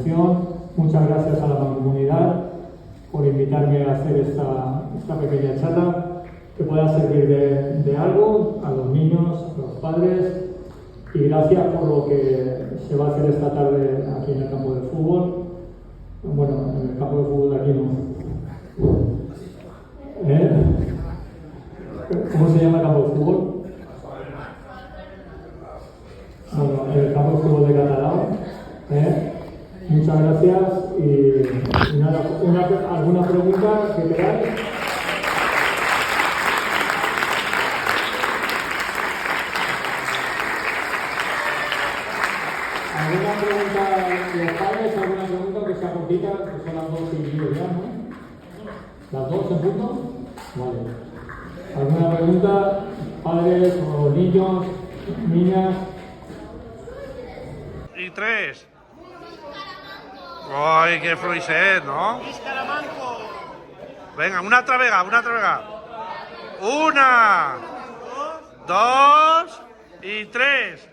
organización, muchas gracias a la mancomunidad por invitarme a hacer esta pequeña charla que pueda servir de algo a los niños, a los padres, y gracias por lo que se va a hacer esta tarde aquí en el campo de fútbol. Bueno, en el campo de fútbol de aquí no. ¿Cómo se llama el campo de fútbol? Bueno, el campo de fútbol de Catalao. Muchas gracias y nada, ¿alguna pregunta que queráis? ¿Alguna pregunta de los padres? ¿Alguna pregunta que sea cortita? Que son las 2:10 ya, ¿no? ¿Las 2 en punto? Vale. ¿Alguna pregunta? Padres o niños, niñas. Y 3. ¡Ay, qué fluidez, ¿no? Venga, una otra vez. 1, 2 y 3.